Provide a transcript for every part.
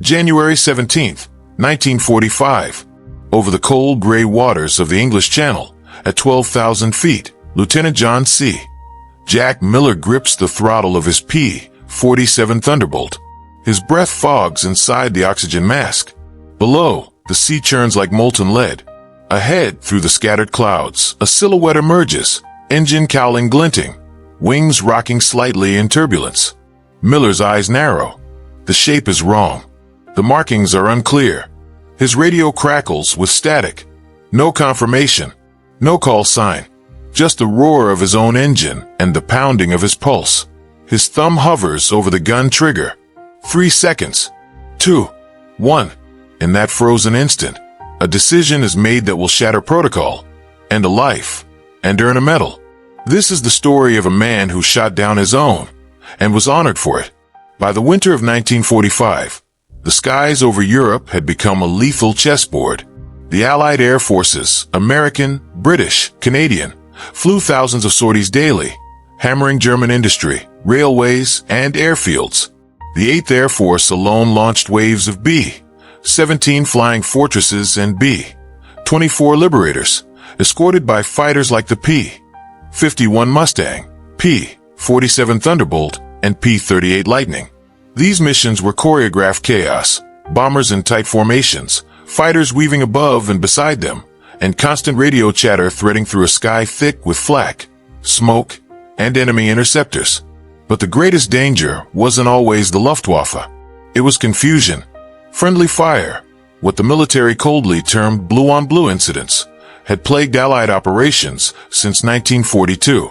January 17, 1945. Over the cold gray waters of the English Channel, at 12,000 feet, Lieutenant John C. Jack Miller grips the throttle of his P-47 Thunderbolt. His breath fogs inside the oxygen mask. Below, the sea churns like molten lead. Ahead, through the scattered clouds, a silhouette emerges, engine cowling glinting, wings rocking slightly in turbulence. Miller's eyes narrow. The shape is wrong. The markings are unclear. His radio crackles with static. No confirmation. No call sign. Just the roar of his own engine and the pounding of his pulse. His thumb hovers over the gun trigger. 3 seconds. 2. 1. In that frozen instant, a decision is made that will shatter protocol, end a life, and earn a medal. This is the story of a man who shot down his own, and was honored for it. By the winter of 1945, the skies over Europe had become a lethal chessboard. The Allied air forces, American, British, Canadian, flew thousands of sorties daily, hammering German industry, railways, and airfields. The 8th Air Force alone launched waves of B-17 flying fortresses and B-24 Liberators, escorted by fighters like the P-51 Mustang, P-47 Thunderbolt, and P-38 Lightning. These missions were choreographed chaos, bombers in tight formations, fighters weaving above and beside them, and constant radio chatter threading through a sky thick with flak, smoke, and enemy interceptors. But the greatest danger wasn't always the Luftwaffe. It was confusion, friendly fire, what the military coldly termed blue-on-blue incidents, had plagued Allied operations since 1942.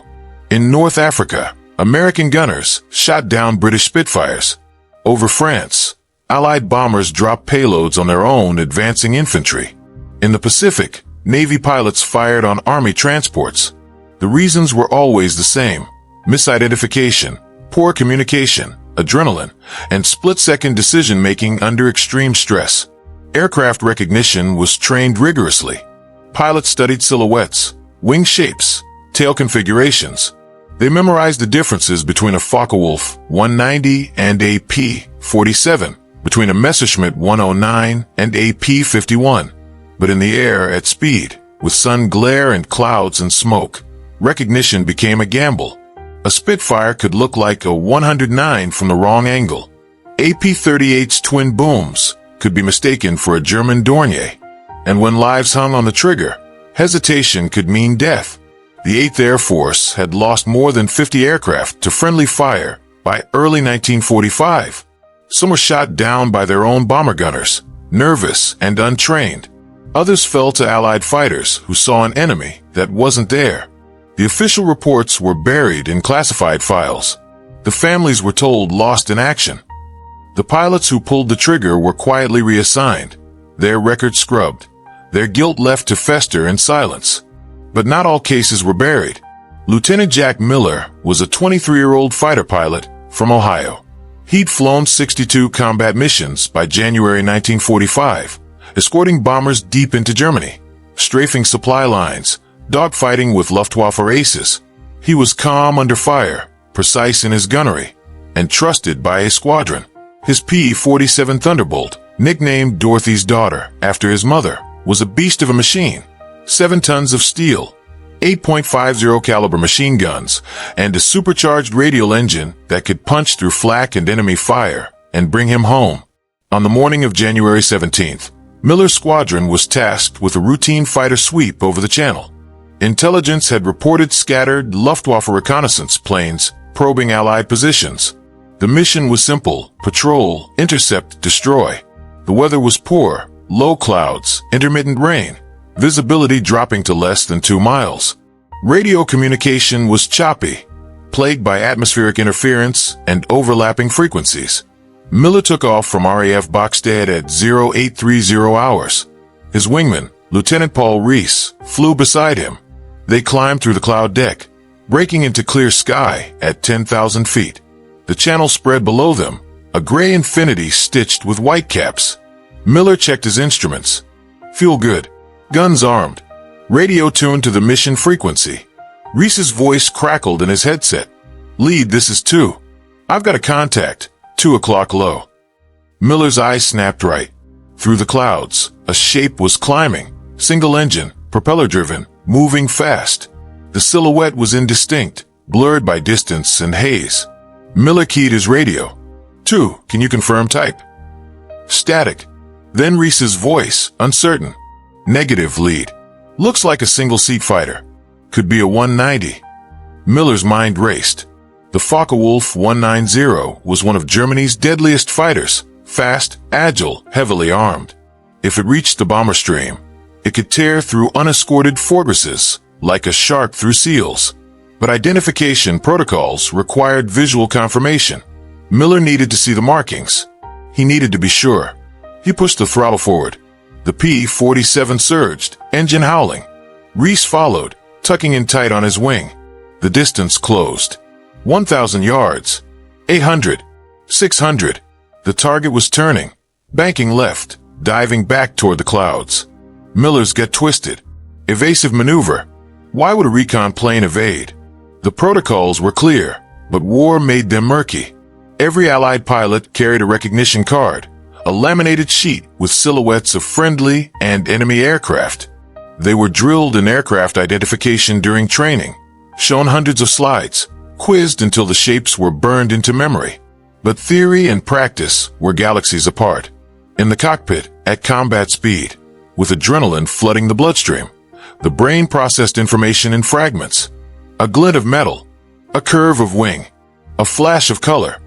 In North Africa, American gunners shot down British Spitfires. Over France, Allied bombers dropped payloads on their own advancing infantry. In the Pacific, Navy pilots fired on Army transports. The reasons were always the same: misidentification, poor communication, adrenaline, and split-second decision-making under extreme stress. Aircraft recognition was trained rigorously. Pilots studied silhouettes, wing shapes, tail configurations. They memorized the differences between a Focke-Wulf 190 and a P-47, between a Messerschmitt 109 and a P-51. But in the air at speed, with sun glare and clouds and smoke, recognition became a gamble. A Spitfire could look like a 109 from the wrong angle. AP-38's twin booms could be mistaken for a German Dornier. And when lives hung on the trigger, hesitation could mean death. The 8th Air Force had lost more than 50 aircraft to friendly fire by early 1945. Some were shot down by their own bomber gunners, nervous and untrained. Others fell to Allied fighters who saw an enemy that wasn't there. The official reports were buried in classified files. The families were told lost in action. The pilots who pulled the trigger were quietly reassigned, their records scrubbed, their guilt left to fester in silence. But not all cases were buried. Lieutenant Jack Miller was a 23-year-old fighter pilot from Ohio. He'd flown 62 combat missions by January 1945, escorting bombers deep into Germany, strafing supply lines, dogfighting with Luftwaffe aces. He was calm under fire, precise in his gunnery, and trusted by a squadron. His P-47 Thunderbolt, nicknamed Dorothy's daughter after his mother, was a beast of a machine. 7 tons of steel, 8.50 caliber machine guns, and a supercharged radial engine that could punch through flak and enemy fire and bring him home. On the morning of January 17th, Miller's squadron was tasked with a routine fighter sweep over the channel. Intelligence had reported scattered Luftwaffe reconnaissance planes probing Allied positions. The mission was simple: patrol, intercept, destroy. The weather was poor, low clouds, intermittent rain, visibility dropping to less than 2 miles. Radio communication was choppy, plagued by atmospheric interference and overlapping frequencies. Miller took off from RAF Bogstad at 0830 hours. His wingman, Lieutenant Paul Reese, flew beside him. They climbed through the cloud deck, breaking into clear sky at 10,000 feet. The channel spread below them, a gray infinity stitched with white caps. Miller checked his instruments. Fuel good. Guns armed. Radio tuned to the mission frequency. Reese's voice crackled in his headset. "Lead, this is 2. I've got a contact. 2 o'clock low." Miller's eyes snapped right. Through the clouds, a shape was climbing, single engine, propeller-driven, moving fast. The silhouette was indistinct, blurred by distance and haze. Miller keyed his radio. 2, can you confirm type? Static. Then Reese's voice, uncertain. Negative lead. Looks like a single-seat fighter. Could be a 190. Miller's mind raced. The Focke-Wulf 190 was one of Germany's deadliest fighters, fast, agile, heavily armed. If it reached the bomber stream, it could tear through unescorted fortresses, like a shark through seals. But identification protocols required visual confirmation. Miller needed to see the markings. He needed to be sure. He pushed the throttle forward. The P-47 surged, engine howling. Reese followed, tucking in tight on his wing. The distance closed. 1,000 yards. 800. 600. The target was turning, banking left, diving back toward the clouds. Miller's gut twisted. Evasive maneuver. Why would a recon plane evade? The protocols were clear, but war made them murky. Every Allied pilot carried a recognition card, a laminated sheet with silhouettes of friendly and enemy aircraft. They were drilled in aircraft identification during training, shown hundreds of slides, quizzed until the shapes were burned into memory. But theory and practice were galaxies apart. In the cockpit, at combat speed, with adrenaline flooding the bloodstream, the brain processed information in fragments. A glint of metal, a curve of wing, a flash of color.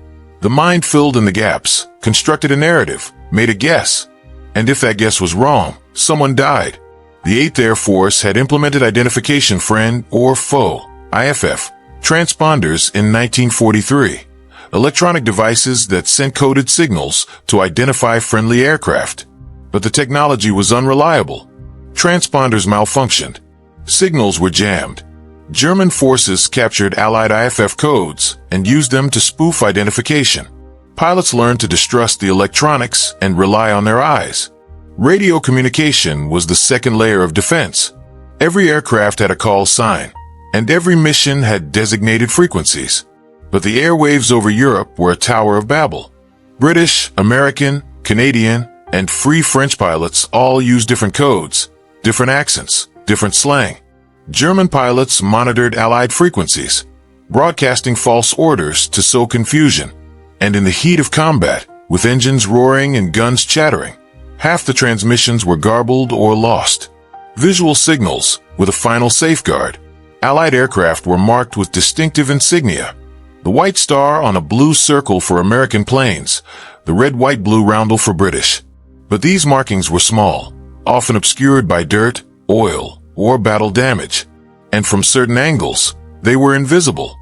The mind filled in the gaps, constructed a narrative, made a guess. And if that guess was wrong, someone died. The 8th Air Force had implemented identification friend or foe, IFF, transponders in 1943. Electronic devices that sent coded signals to identify friendly aircraft. But the technology was unreliable. Transponders malfunctioned. Signals were jammed. German forces captured Allied IFF codes and used them to spoof identification. Pilots learned to distrust the electronics and rely on their eyes. Radio communication was the second layer of defense. Every aircraft had a call sign, and every mission had designated frequencies. But the airwaves over Europe were a Tower of Babel. British, American, Canadian, and Free French pilots all used different codes, different accents, different slang. German pilots monitored Allied frequencies, broadcasting false orders to sow confusion. And in the heat of combat, with engines roaring and guns chattering, half the transmissions were garbled or lost. Visual signals, with a final safeguard. Allied aircraft were marked with distinctive insignia. The white star on a blue circle for American planes, the red-white-blue roundel for British. But these markings were small, often obscured by dirt, oil, or battle damage. And from certain angles, they were invisible.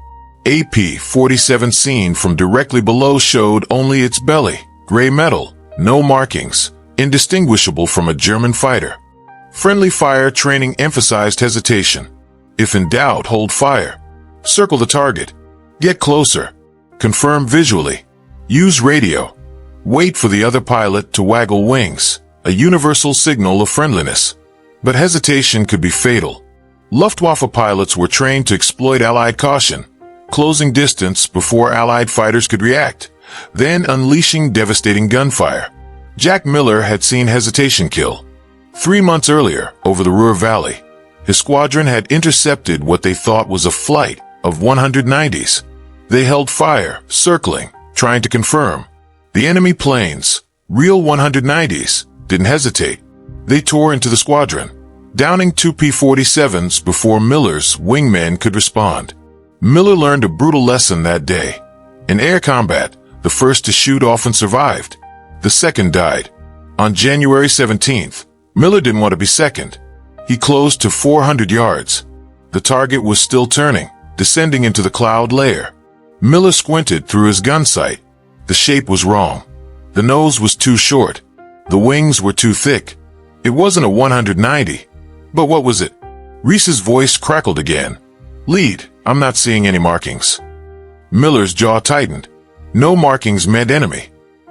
A P-47 seen from directly below showed only its belly, gray metal, no markings, indistinguishable from a German fighter. Friendly fire training emphasized hesitation. If in doubt, hold fire. Circle the target. Get closer. Confirm visually. Use radio. Wait for the other pilot to waggle wings, a universal signal of friendliness. But hesitation could be fatal. Luftwaffe pilots were trained to exploit Allied caution, closing distance before Allied fighters could react, then unleashing devastating gunfire. Jack Miller had seen hesitation kill. 3 months earlier, over the Ruhr Valley, his squadron had intercepted what they thought was a flight of 190s. They held fire, circling, trying to confirm. The enemy planes, real 190s, didn't hesitate. They tore into the squadron, downing 2 P-47s before Miller's wingmen could respond. Miller learned a brutal lesson that day. In air combat, the first to shoot often survived. The second died. On January 17th, Miller didn't want to be second. He closed to 400 yards. The target was still turning, descending into the cloud layer. Miller squinted through his gun sight. The shape was wrong. The nose was too short. The wings were too thick. It wasn't a 190. But what was it? Reese's voice crackled again. Lead, I'm not seeing any markings. Miller's jaw tightened. No markings meant enemy.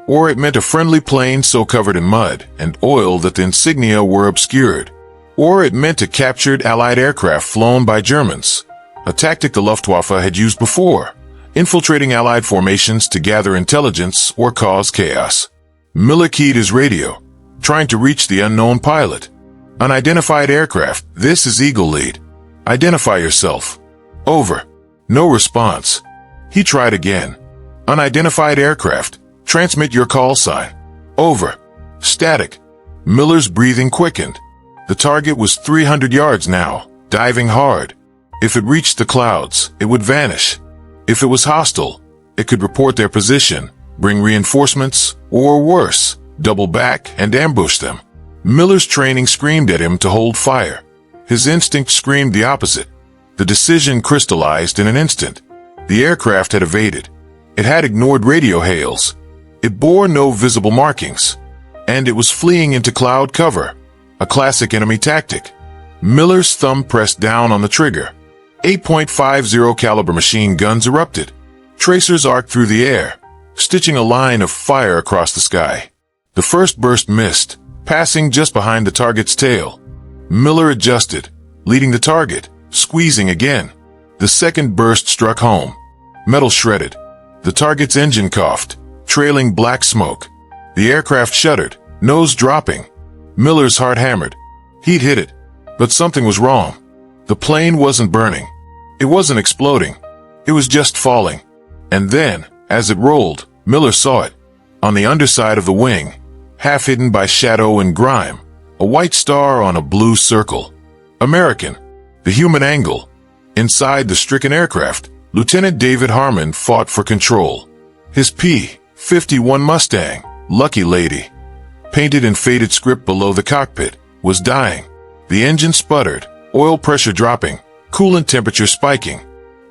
Or it meant a friendly plane so covered in mud and oil that the insignia were obscured. Or it meant a captured Allied aircraft flown by Germans, a tactic the Luftwaffe had used before, infiltrating Allied formations to gather intelligence or cause chaos. Miller keyed his radio, trying to reach the unknown pilot. Unidentified aircraft, this is Eagle Lead. Identify yourself. Over. No response. He tried again. Unidentified aircraft, transmit your call sign. Over. Static. Miller's breathing quickened. The target was 300 yards now, diving hard. If it reached the clouds, it would vanish. If it was hostile, it could report their position, bring reinforcements, or worse, double back and ambush them. Miller's training screamed at him to hold fire. His instinct screamed the opposite. The decision crystallized in an instant. The aircraft had evaded. It had ignored radio hails. It bore no visible markings. And it was fleeing into cloud cover, a classic enemy tactic. Miller's thumb pressed down on the trigger. 8.50 caliber machine guns erupted. Tracers arced through the air, stitching a line of fire across the sky. The first burst missed, passing just behind the target's tail. Miller adjusted, leading the target, squeezing again. The second burst struck home. Metal shredded. The target's engine coughed, trailing black smoke. The aircraft shuddered, nose dropping. Miller's heart hammered. He'd hit it, but something was wrong. The plane wasn't burning. It wasn't exploding. It was just falling. And then, as it rolled, Miller saw it. On the underside of the wing, half hidden by shadow and grime, a white star on a blue circle. American. The human angle. Inside the stricken aircraft, Lieutenant David Harmon fought for control. His P-51 Mustang, Lucky Lady, painted in faded script below the cockpit, was dying. The engine sputtered, oil pressure dropping, coolant temperature spiking.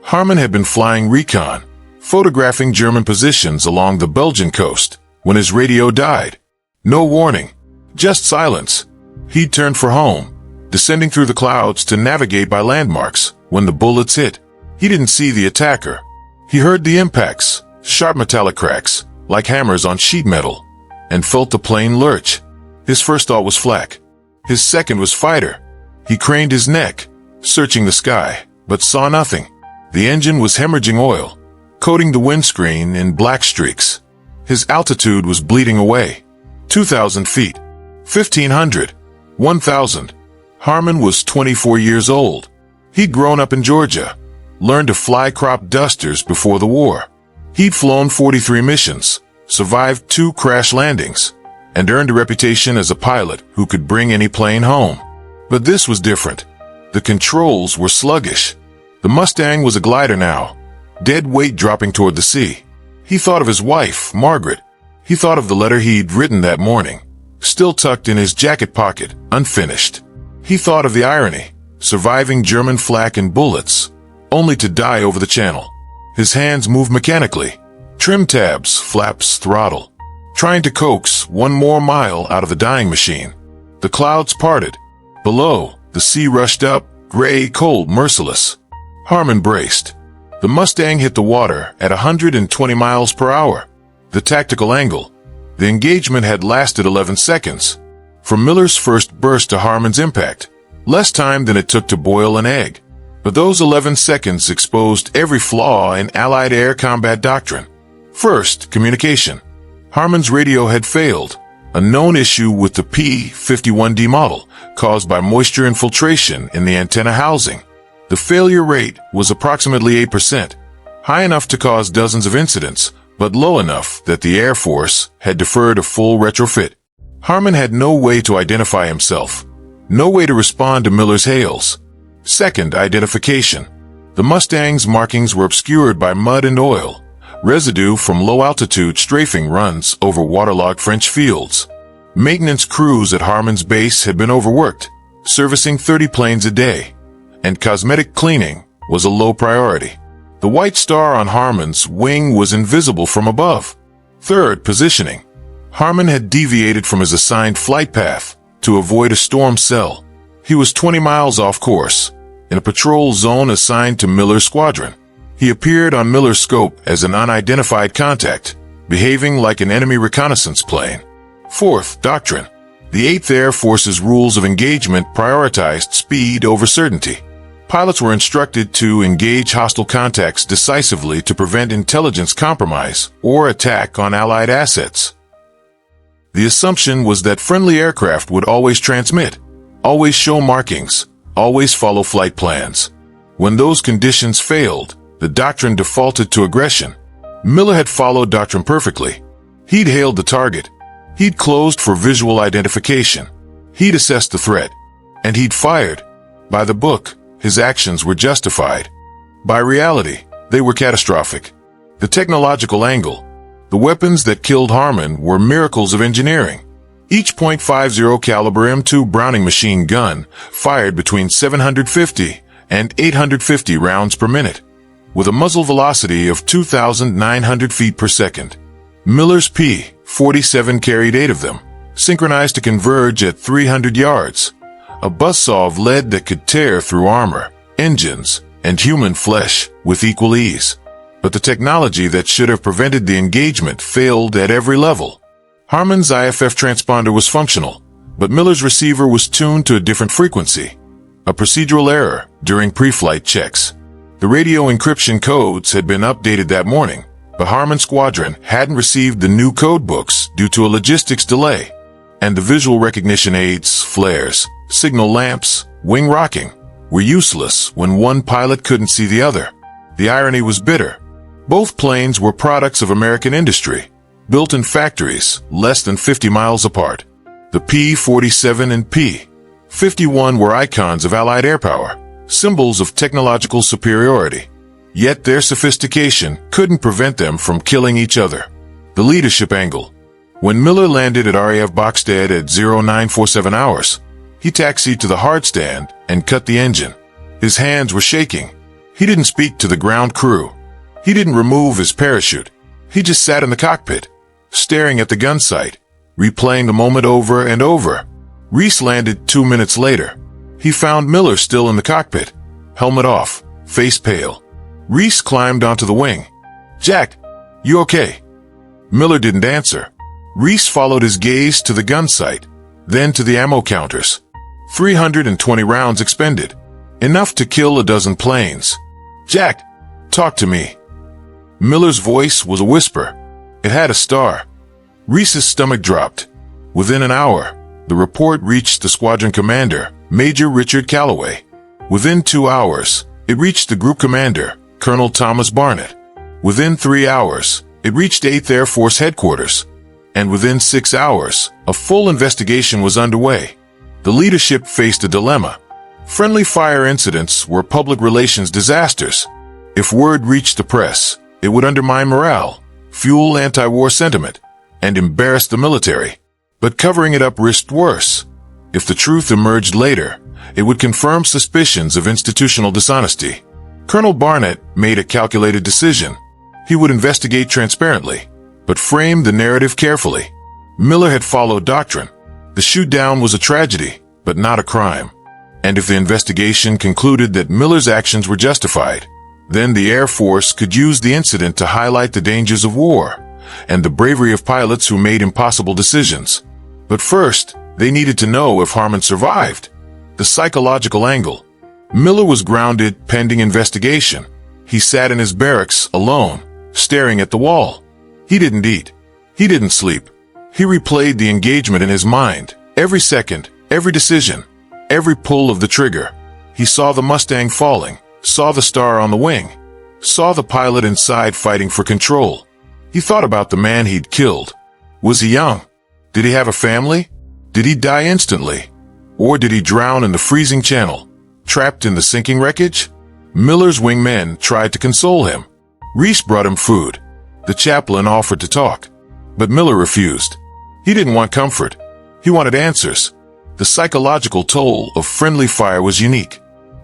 Harmon had been flying recon, photographing German positions along the Belgian coast, when his radio died. No warning, just silence. He'd turned for home, descending through the clouds to navigate by landmarks when the bullets hit. He didn't see the attacker. He heard the impacts, sharp metallic cracks, like hammers on sheet metal, and felt the plane lurch. His first thought was flak. His second was fighter. He craned his neck, searching the sky, but saw nothing. The engine was hemorrhaging oil, coating the windscreen in black streaks. His altitude was bleeding away. 2,000 feet, 1,500, 1,000. Harmon was 24 years old. He'd grown up in Georgia, learned to fly crop dusters before the war. He'd flown 43 missions, survived 2 crash landings, and earned a reputation as a pilot who could bring any plane home. But this was different. The controls were sluggish. The Mustang was a glider now, dead weight dropping toward the sea. He thought of his wife, Margaret. He thought of the letter he'd written that morning, still tucked in his jacket pocket, unfinished. He thought of the irony, surviving German flak and bullets, only to die over the channel. His hands moved mechanically, trim tabs, flaps, throttle, trying to coax 1 more mile out of the dying machine. The clouds parted. Below, the sea rushed up, gray, cold, merciless. Harmon braced. The Mustang hit the water at 120 miles per hour. The tactical angle. The engagement had lasted 11 seconds. From Miller's first burst to Harmon's impact, less time than it took to boil an egg. But those 11 seconds exposed every flaw in Allied air combat doctrine. First, communication. Harmon's radio had failed, a known issue with the P-51D model, caused by moisture infiltration in the antenna housing. The failure rate was approximately 8%, high enough to cause dozens of incidents, but low enough that the Air Force had deferred a full retrofit. Harmon had no way to identify himself, no way to respond to Miller's hails. Second, identification. The Mustang's markings were obscured by mud and oil, residue from low-altitude strafing runs over waterlogged French fields. Maintenance crews at Harmon's base had been overworked, servicing 30 planes a day, and cosmetic cleaning was a low priority. The white star on Harmon's wing was invisible from above. Third, positioning. Harmon had deviated from his assigned flight path to avoid a storm cell. He was 20 miles off course, in a patrol zone assigned to Miller's squadron. He appeared on Miller's scope as an unidentified contact, behaving like an enemy reconnaissance plane. Fourth, doctrine. The 8th Air Force's rules of engagement prioritized speed over certainty. Pilots were instructed to engage hostile contacts decisively to prevent intelligence compromise or attack on Allied assets. The assumption was that friendly aircraft would always transmit, always show markings, always follow flight plans. When those conditions failed, the doctrine defaulted to aggression. Miller had followed doctrine perfectly. He'd hailed the target. He'd closed for visual identification. He'd assessed the threat. And he'd fired. By the book, his actions were justified. By reality, they were catastrophic. The technological angle, the weapons that killed Harmon were miracles of engineering. Each .50 caliber M2 Browning machine gun fired between 750 and 850 rounds per minute, with a muzzle velocity of 2,900 feet per second. Miller's P-47 carried 8 of them, synchronized to converge at 300 yards, a buzzsaw of lead that could tear through armor, engines, and human flesh with equal ease. But the technology that should have prevented the engagement failed at every level. Harmon's IFF transponder was functional, but Miller's receiver was tuned to a different frequency, a procedural error during pre-flight checks. The radio encryption codes had been updated that morning, but Harmon's squadron hadn't received the new code books due to a logistics delay, and the visual recognition aids, flares, signal lamps, wing rocking, were useless when one pilot couldn't see the other. The irony was bitter. Both planes were products of American industry, built in factories less than 50 miles apart. The P-47 and P-51 were icons of Allied air power, symbols of technological superiority. Yet their sophistication couldn't prevent them from killing each other. The leadership angle. When Miller landed at RAF Bokstad at 0947 hours, he taxied to the hard stand and cut the engine. His hands were shaking. He didn't speak to the ground crew. He didn't remove his parachute. He just sat in the cockpit, staring at the gun sight, replaying the moment over and over. Reese landed 2 minutes later. He found Miller still in the cockpit, helmet off, face pale. Reese climbed onto the wing. "Jack, you okay?" Miller didn't answer. Reese followed his gaze to the gun sight, then to the ammo counters. 320 rounds expended, enough to kill a dozen planes. "Jack, talk to me." Miller's voice was a whisper. It had a star. Reese's stomach dropped. Within an hour, the report reached the squadron commander, Major Richard Calloway. Within 2 hours, it reached the group commander, Colonel Thomas Barnett. Within 3 hours, it reached 8th Air Force headquarters. And within 6 hours, a full investigation was underway. The leadership faced a dilemma. Friendly fire incidents were public relations disasters. If word reached the press, it would undermine morale, fuel anti-war sentiment, and embarrass the military. But covering it up risked worse. If the truth emerged later, it would confirm suspicions of institutional dishonesty. Colonel Barnett made a calculated decision. He would investigate transparently, but frame the narrative carefully. Miller had followed doctrine. The shoot-down was a tragedy, but not a crime. And if the investigation concluded that Miller's actions were justified, then the Air Force could use the incident to highlight the dangers of war and the bravery of pilots who made impossible decisions. But first, they needed to know if Harmon survived. The psychological angle. Miller was grounded pending investigation. He sat in his barracks alone, staring at the wall. He didn't eat. He didn't sleep. He replayed the engagement in his mind, every second, every decision, every pull of the trigger. He saw the Mustang falling, saw the star on the wing, saw the pilot inside fighting for control. He thought about the man he'd killed. Was he young? Did he have a family? Did he die instantly? Or did he drown in the freezing channel, trapped in the sinking wreckage? Miller's wingmen tried to console him. Reese brought him food. The chaplain offered to talk, but Miller refused. He didn't want comfort. He wanted answers. The psychological toll of friendly fire was unique.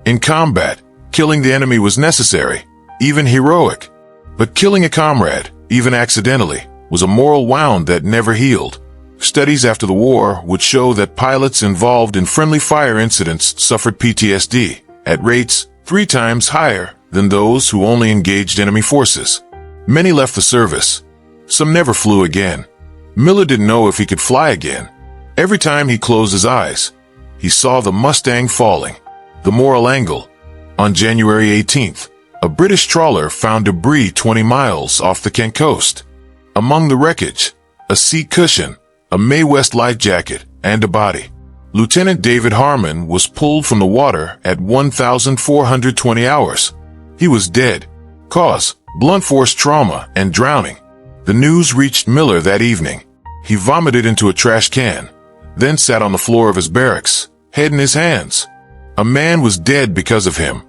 In combat, killing the enemy was necessary, even heroic. But killing a comrade, even accidentally, was a moral wound that never healed. Studies after the war would show that pilots involved in friendly fire incidents suffered PTSD at rates 3 times higher than those who only engaged enemy forces. Many left the service. Some never flew again. Miller didn't know if he could fly again. Every time he closed his eyes, he saw the Mustang falling. The moral angle. On January 18th, a British trawler found debris 20 miles off the Kent coast. Among the wreckage, a seat cushion, a Mae West life jacket, and a body. Lieutenant David Harmon was pulled from the water at 1,420 hours. He was dead. Cause: blunt force trauma and drowning. The news reached Miller that evening. He vomited into a trash can, then sat on the floor of his barracks, head in his hands. A man was dead because of him.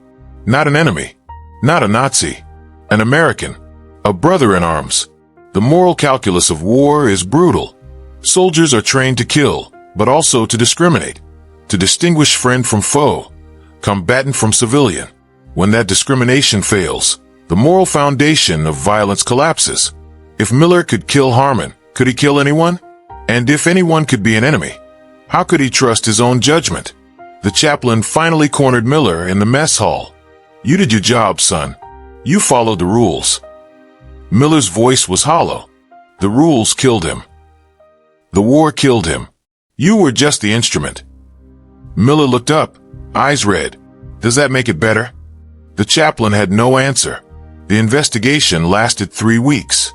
Not an enemy. Not a Nazi. An American. A brother in arms. The moral calculus of war is brutal. Soldiers are trained to kill, but also to discriminate, to distinguish friend from foe, combatant from civilian. When that discrimination fails, the moral foundation of violence collapses. If Miller could kill Harmon, could he kill anyone? And if anyone could be an enemy, how could he trust his own judgment? The chaplain finally cornered Miller in the mess hall. "You did your job, son. You followed the rules." Miller's voice was hollow. "The rules killed him. The war killed him. You were just the instrument." Miller looked up, eyes red. "Does that make it better?" The chaplain had no answer. The investigation lasted 3 weeks.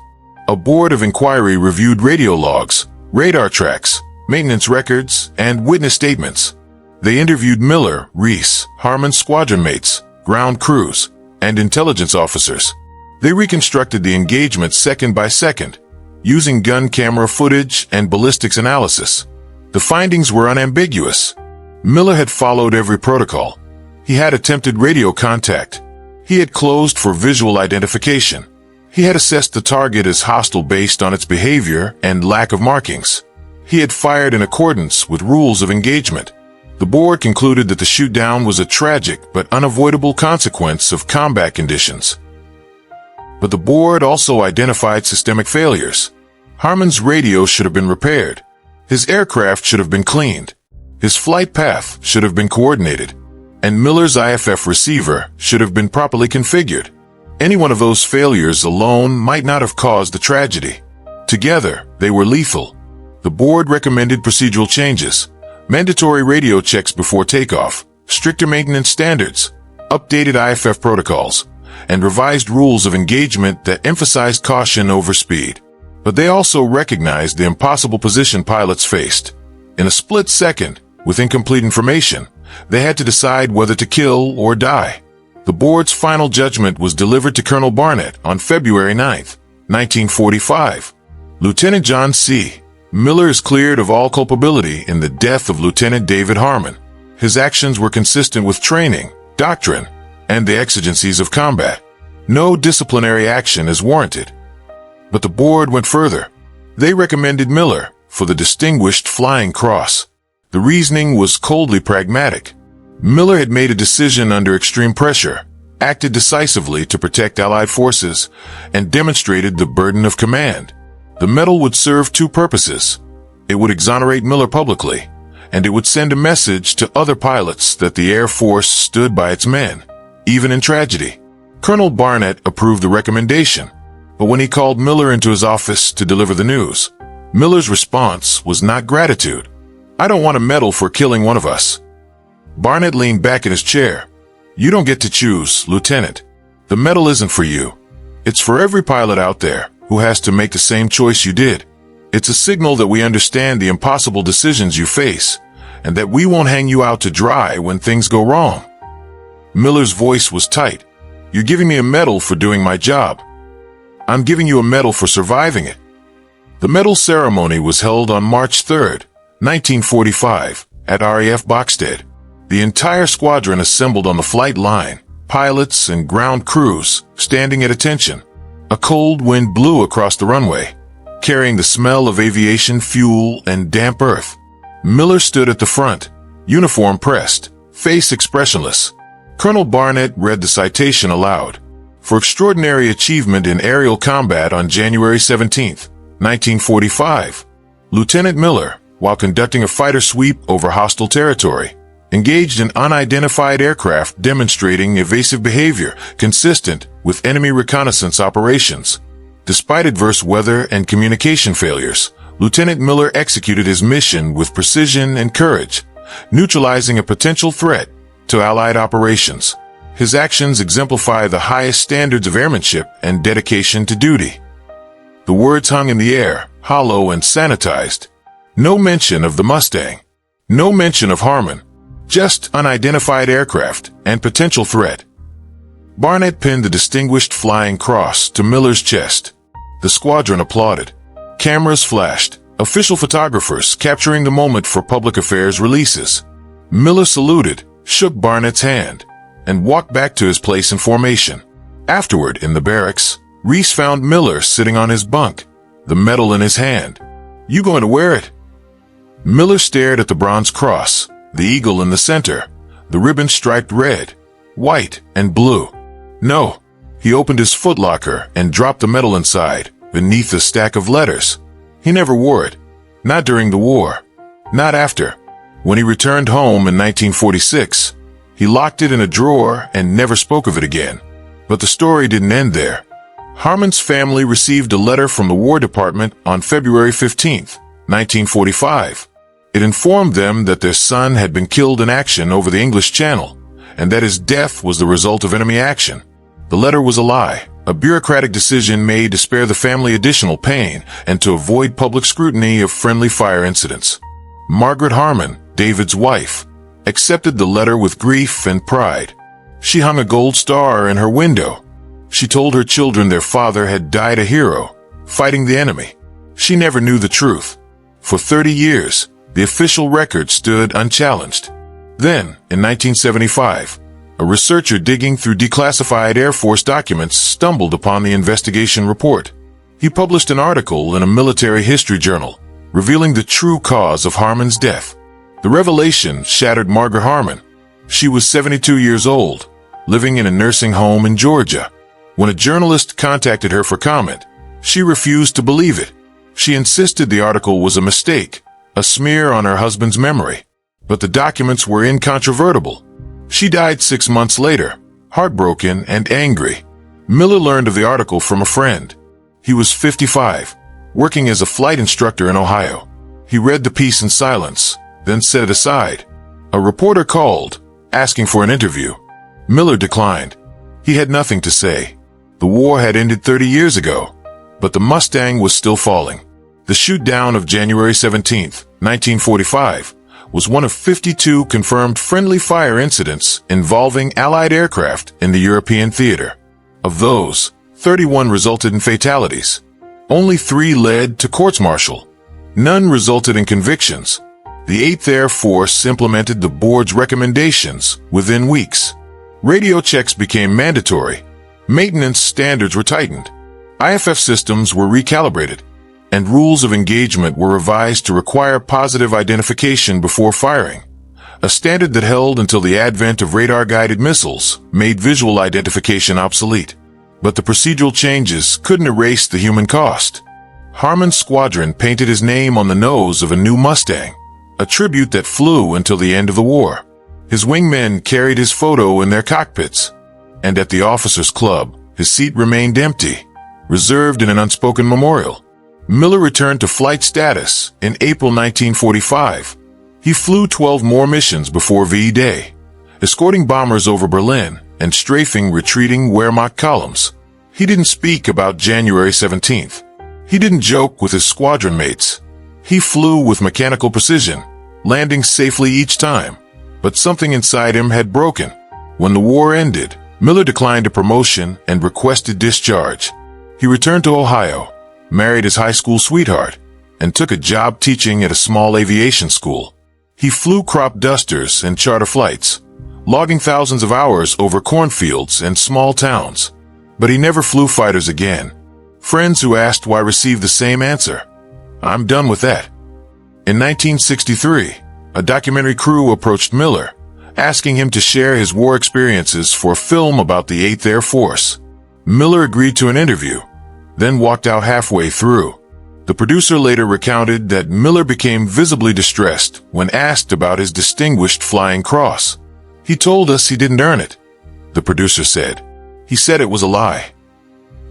A board of inquiry reviewed radio logs, radar tracks, maintenance records, and witness statements. They interviewed Miller, Reese, Harmon's squadron mates, ground crews, and intelligence officers. They reconstructed the engagement second by second, using gun camera footage and ballistics analysis. The findings were unambiguous. Miller had followed every protocol. He had attempted radio contact. He had closed for visual identification. He had assessed the target as hostile based on its behavior and lack of markings. He had fired in accordance with rules of engagement. The board concluded that the shoot-down was a tragic but unavoidable consequence of combat conditions. But the board also identified systemic failures. Harmon's radio should have been repaired. His aircraft should have been cleaned. His flight path should have been coordinated. And Miller's IFF receiver should have been properly configured. Any one of those failures alone might not have caused the tragedy. Together, they were lethal. The board recommended procedural changes, mandatory radio checks before takeoff, stricter maintenance standards, updated IFF protocols, and revised rules of engagement that emphasized caution over speed. But they also recognized the impossible position pilots faced. In a split second, with incomplete information, they had to decide whether to kill or die. The board's final judgment was delivered to Colonel Barnett on February 9, 1945. Lieutenant John C. Miller is cleared of all culpability in the death of Lieutenant David Harmon. His actions were consistent with training, doctrine, and the exigencies of combat. No disciplinary action is warranted. But the board went further. They recommended Miller for the Distinguished Flying Cross. The reasoning was coldly pragmatic. Miller had made a decision under extreme pressure, acted decisively to protect Allied forces, and demonstrated the burden of command. The medal would serve two purposes. It would exonerate Miller publicly, and it would send a message to other pilots that the Air Force stood by its men, even in tragedy. Colonel Barnett approved the recommendation, but when he called Miller into his office to deliver the news, Miller's response was not gratitude. "I don't want a medal for killing one of us." Barnett leaned back in his chair. "You don't get to choose, Lieutenant. The medal isn't for you. It's for every pilot out there who has to make the same choice you did. It's a signal that we understand the impossible decisions you face, and that we won't hang you out to dry when things go wrong." Miller's voice was tight. "You're giving me a medal for doing my job. I'm giving you a medal for surviving it." The medal ceremony was held on March 3, 1945, at RAF Boxstead. The entire squadron assembled on the flight line, pilots and ground crews standing at attention. A cold wind blew across the runway, carrying the smell of aviation fuel and damp earth. Miller stood at the front, uniform pressed, face expressionless. Colonel Barnett read the citation aloud. For extraordinary achievement in aerial combat on January 17, 1945, Lieutenant Miller, while conducting a fighter sweep over hostile territory, engaged in unidentified aircraft demonstrating evasive behavior consistent with enemy reconnaissance operations. Despite adverse weather and communication failures, Lieutenant Miller executed his mission with precision and courage, neutralizing a potential threat to Allied operations. His actions exemplify the highest standards of airmanship and dedication to duty. The words hung in the air, hollow and sanitized. No mention of the Mustang. No mention of Harmon. Just unidentified aircraft and potential threat. Barnett pinned the Distinguished Flying Cross to Miller's chest. The squadron applauded. Cameras flashed, official photographers capturing the moment for public affairs releases. Miller saluted, shook Barnett's hand, and walked back to his place in formation. Afterward, in the barracks, Reese found Miller sitting on his bunk, the medal in his hand. "You going to wear it?" Miller stared at the bronze cross, the eagle in the center, the ribbon striped red, white, and blue. No. He opened his footlocker and dropped the medal inside, beneath a stack of letters. He never wore it. Not during the war. Not after. When he returned home in 1946, he locked it in a drawer and never spoke of it again. But the story didn't end there. Harmon's family received a letter from the War Department on February 15, 1945. It informed them that their son had been killed in action over the English Channel, and that his death was the result of enemy action. The letter was a lie, a bureaucratic decision made to spare the family additional pain and to avoid public scrutiny of friendly fire incidents. Margaret Harmon, David's wife, accepted the letter with grief and pride. She hung a gold star in her window. She told her children their father had died a hero, fighting the enemy. She never knew the truth. For 30 years, the official record stood unchallenged. Then, in 1975, a researcher digging through declassified Air Force documents stumbled upon the investigation report. He published an article in a military history journal, revealing the true cause of Harmon's death. The revelation shattered Margaret Harmon. She was 72 years old, living in a nursing home in Georgia. When a journalist contacted her for comment, she refused to believe it. She insisted the article was a mistake, a smear on her husband's memory. But the documents were incontrovertible. She died 6 months later, heartbroken and angry. Miller learned of the article from a friend. He was 55, working as a flight instructor in Ohio. He read the piece in silence, then set it aside. A reporter called, asking for an interview. Miller declined. He had nothing to say. The war had ended 30 years ago, but the Mustang was still falling. The shoot-down of January 17, 1945, was one of 52 confirmed friendly fire incidents involving Allied aircraft in the European theater. Of those, 31 resulted in fatalities. Only 3 led to courts-martial. None resulted in convictions. The 8th Air Force implemented the board's recommendations within weeks. Radio checks became mandatory. Maintenance standards were tightened. IFF systems were recalibrated, and rules of engagement were revised to require positive identification before firing, a standard that held until the advent of radar-guided missiles made visual identification obsolete. But the procedural changes couldn't erase the human cost. Harmon's squadron painted his name on the nose of a new Mustang, a tribute that flew until the end of the war. His wingmen carried his photo in their cockpits, and at the officers' club, his seat remained empty, reserved in an unspoken memorial. Miller returned to flight status in April 1945. He flew 12 more missions before V-Day, escorting bombers over Berlin and strafing retreating Wehrmacht columns. He didn't speak about January 17th. He didn't joke with his squadron mates. He flew with mechanical precision, landing safely each time. But something inside him had broken. When the war ended, Miller declined a promotion and requested discharge. He returned to Ohio, married his high school sweetheart, and took a job teaching at a small aviation school. He flew crop dusters and charter flights, logging thousands of hours over cornfields and small towns. But he never flew fighters again. Friends who asked why received the same answer: "I'm done with that." In 1963, a documentary crew approached Miller, asking him to share his war experiences for a film about the 8th Air Force. Miller agreed to an interview, then walked out halfway through. The producer later recounted that Miller became visibly distressed when asked about his Distinguished Flying Cross. "He told us he didn't earn it," the producer said. "He said it was a lie."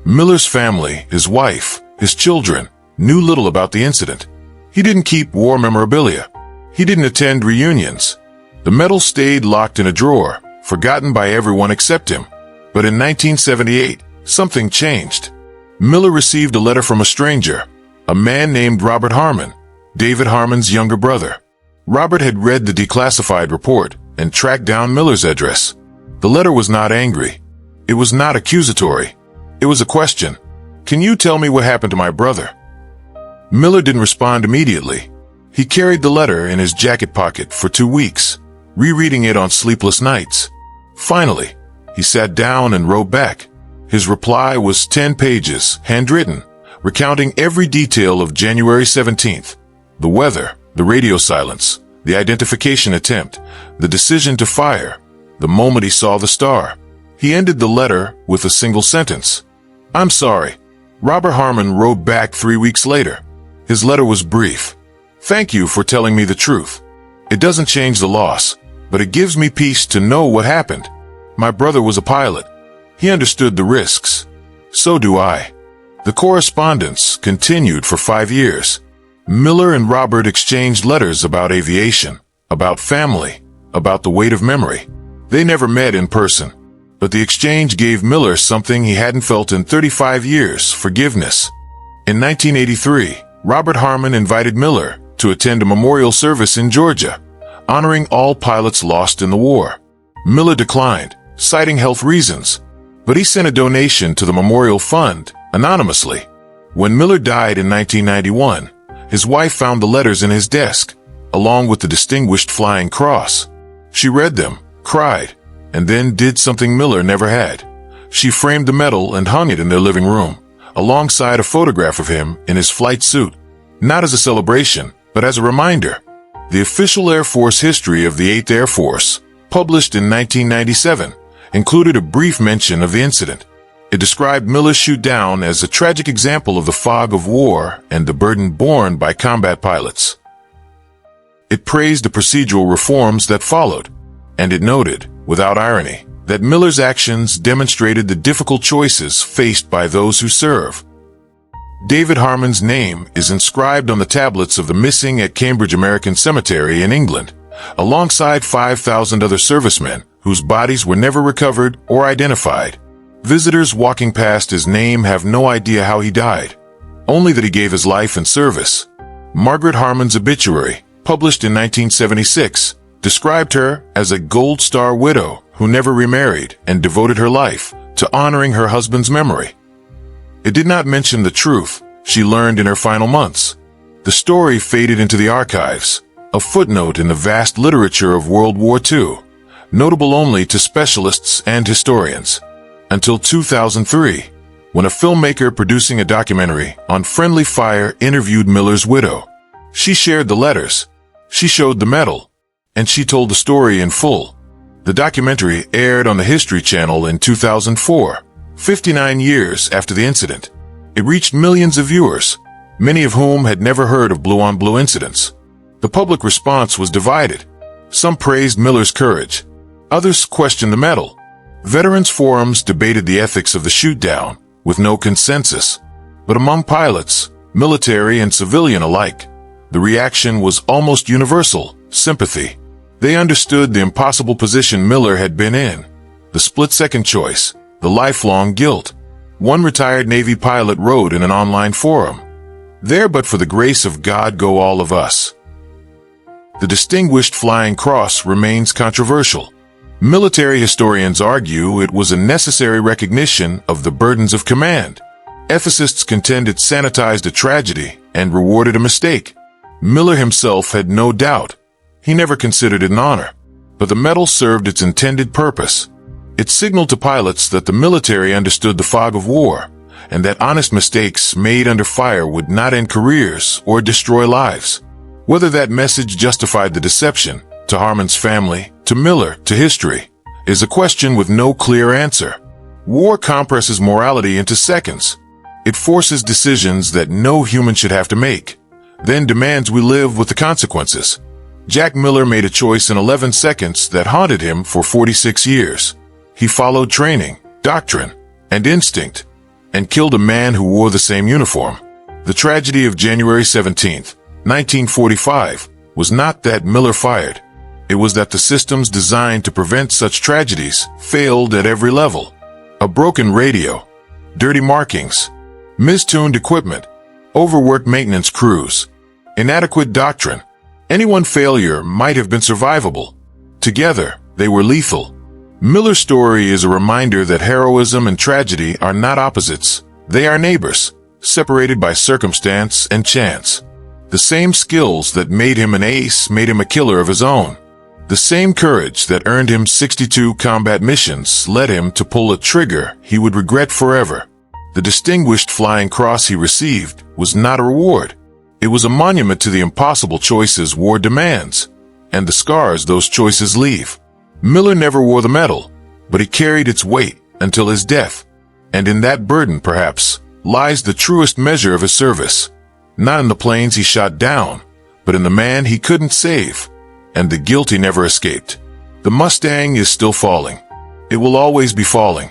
Miller's family, his wife, his children, knew little about the incident. He didn't keep war memorabilia. He didn't attend reunions. The medal stayed locked in a drawer, forgotten by everyone except him. But in 1978, something changed. Miller received a letter from a stranger, a man named Robert Harmon, David Harmon's younger brother. Robert had read the declassified report and tracked down Miller's address. The letter was not angry. It was not accusatory. It was a question. Can you tell me what happened to my brother? Miller didn't respond immediately. He carried the letter in his jacket pocket for 2 weeks, rereading it on sleepless nights. Finally, he sat down and wrote back. His reply was 10 pages, handwritten, recounting every detail of January 17th. The weather, the radio silence, the identification attempt, the decision to fire, the moment he saw the star. He ended the letter with a single sentence. "I'm sorry." Robert Harmon wrote back 3 weeks later. His letter was brief. "Thank you for telling me the truth. It doesn't change the loss, but it gives me peace to know what happened. My brother was a pilot. He understood the risks. So do I." The correspondence continued for 5 years. Miller and Robert exchanged letters about aviation, about family, about the weight of memory. They never met in person, but the exchange gave Miller something he hadn't felt in 35 years: forgiveness. In 1983, Robert Harmon invited Miller to attend a memorial service in Georgia, honoring all pilots lost in the war. Miller declined, citing health reasons, but he sent a donation to the memorial fund anonymously. When Miller died in 1991, his wife found the letters in his desk, along with the Distinguished Flying Cross. She read them, cried, and then did something Miller never had. She framed the medal and hung it in their living room, alongside a photograph of him in his flight suit. Not as a celebration, but as a reminder. The official Air Force history of the 8th Air Force, published in 1997, included a brief mention of the incident. It described Miller's shoot-down as a tragic example of the fog of war and the burden borne by combat pilots. It praised the procedural reforms that followed, and it noted, without irony, that Miller's actions demonstrated the difficult choices faced by those who serve. David Harmon's name is inscribed on the tablets of the missing at Cambridge American Cemetery in England, alongside 5,000 other servicemen whose bodies were never recovered or identified. Visitors walking past his name have no idea how he died, only that he gave his life in service. Margaret Harmon's obituary, published in 1976, described her as a Gold Star widow who never remarried and devoted her life to honoring her husband's memory. It did not mention the truth she learned in her final months. The story faded into the archives, a footnote in the vast literature of World War II, notable only to specialists and historians. Until 2003, when a filmmaker producing a documentary on friendly fire interviewed Miller's widow. She shared the letters, she showed the medal, and she told the story in full. The documentary aired on the History Channel in 2004, 59 years after the incident. It reached millions of viewers, many of whom had never heard of blue-on-blue incidents. The public response was divided. Some praised Miller's courage. Others questioned the medal. Veterans forums debated the ethics of the shoot-down, with no consensus. But among pilots, military and civilian alike, the reaction was almost universal: sympathy. They understood the impossible position Miller had been in, the split-second choice, the lifelong guilt. One retired Navy pilot wrote in an online forum, "There but for the grace of God go all of us." The Distinguished Flying Cross remains controversial. Military historians argue it was a necessary recognition of the burdens of command. Ethicists contend it sanitized a tragedy and rewarded a mistake. Miller himself had no doubt. He never considered it an honor. But the medal served its intended purpose. It signaled to pilots that the military understood the fog of war, and that honest mistakes made under fire would not end careers or destroy lives. Whether that message justified the deception, to Harmon's family, to Miller, to history, is a question with no clear answer. War compresses morality into seconds. It forces decisions that no human should have to make, then demands we live with the consequences. Jack Miller made a choice in 11 seconds that haunted him for 46 years. He followed training, doctrine, and instinct, and killed a man who wore the same uniform. The tragedy of January 17th, 1945, was not that Miller fired. It was that the systems designed to prevent such tragedies failed at every level. A broken radio, dirty markings, mistuned equipment, overworked maintenance crews. Inadequate doctrine. Any one failure might have been survivable. Together, they were lethal. Miller's story is a reminder that heroism and tragedy are not opposites. They are neighbors, separated by circumstance and chance. The same skills that made him an ace made him a killer of his own. The same courage that earned him 62 combat missions led him to pull a trigger he would regret forever. The Distinguished Flying Cross he received was not a reward. It was a monument to the impossible choices war demands, and the scars those choices leave. Miller never wore the medal, but he carried its weight until his death. And in that burden, perhaps, lies the truest measure of his service. Not in the planes he shot down, but in the man he couldn't save, and the guilt he never escaped. The Mustang is still falling. It will always be falling.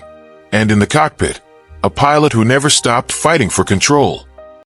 And in the cockpit, a pilot who never stopped fighting for control.